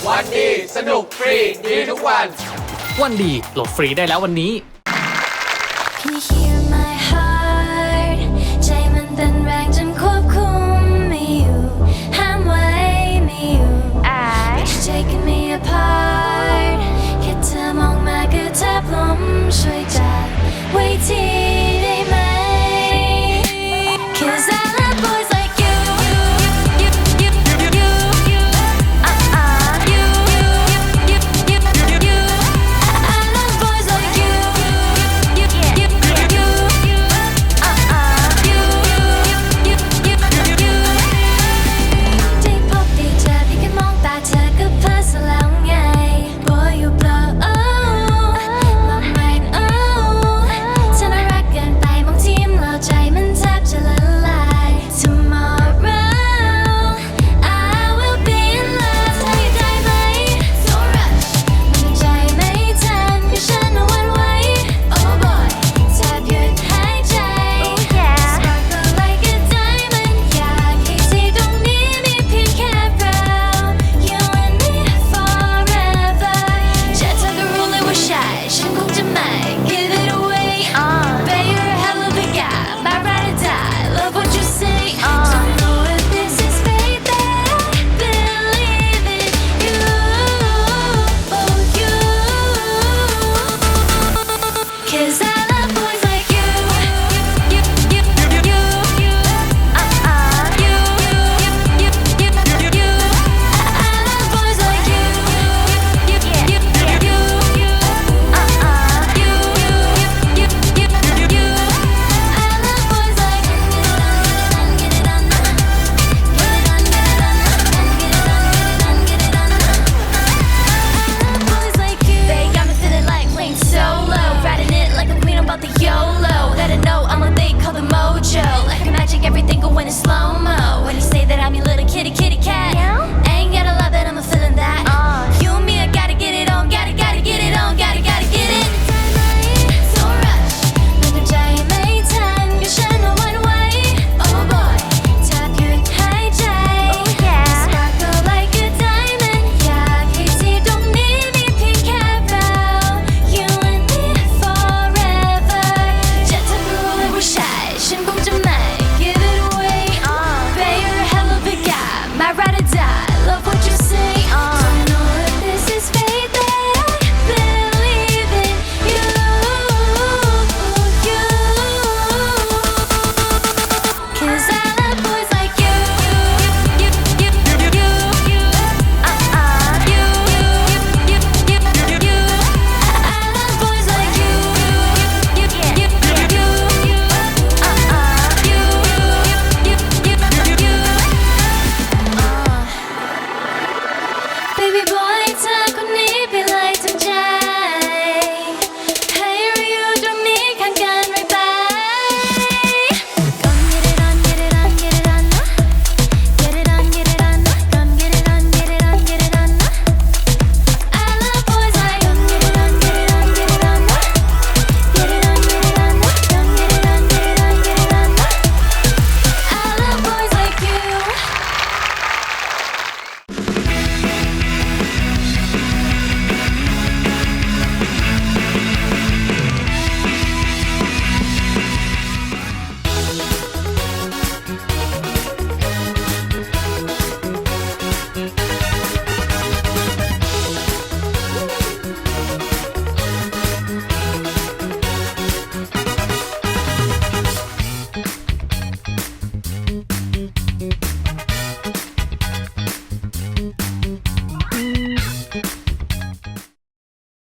วันดีสนุกฟรีดีทุกวันวันดีโหลดฟรีได้แล้ววันนี้ Can you hear my heart ใจมันเต้นแรงจนควบคุมไม่อยู่ห้ามไว้ไม่อยู่ But you're taking me apart แค่เธอมองมาก็แทบล้มช่วยจับไว้ทีได้ไหม Cause I love boys like you you you you you you you you you I love boys like you you you you you you you ได้พบได้เจอพี่แค่มองตาเธอก็เพลิดซะแล้วไง Boy you blow my mind oh เธอน่ารักเกินไปบางทีเราใจมันแทบจะละลาย Tomorrow I will be in love เธออยู่ได้ไหม So rush มันใจไม่ทันก็ฉันเอาวันไว้ Oh boy แทบหยุดหายใจ Sparkle like a diamond อยากให้ที่ตรงนี้มีเพียงแค่เรา You and me forever แค่เธอก็รู้เลยว่าใช่ฉันคงจะไม่ Give it away Babe you're a hell of a guy my ride or die Love what you say Don't know if this is fate that I believe in you Oh you Cause I love boys like you you you you you you you you you I love boys like you you you you you you you you I love boys like you get it on get it on get it on get it on boys like you they got me feeling like playing solo riding it like a queen about the YOLO gotta know I'm what they call the mojo like a magic everything going in slow-mo when you say that I'm your little kitty cat ain't gotta love it I'm a feeling that you and me I gotta get it on gotta get it on gotta get it so rush มันใจไม่ทันก็ฉันเอาวันไว้ Oh boy แทบหยุดหายใจ Sparkle like a diamond อยากให้ที่ตรงนี้มีเพียงแค่เรา You and me forever จะเธอก็รู้เลยว่าใช่ฉันคงจะไม่ Give it away Babe you're a hell of a guy my ride or die Love what you say Don't know if this is fate that I believe in you you Cause I love boys like you you you you you you you you you I love boys like you you you you you you Baby boy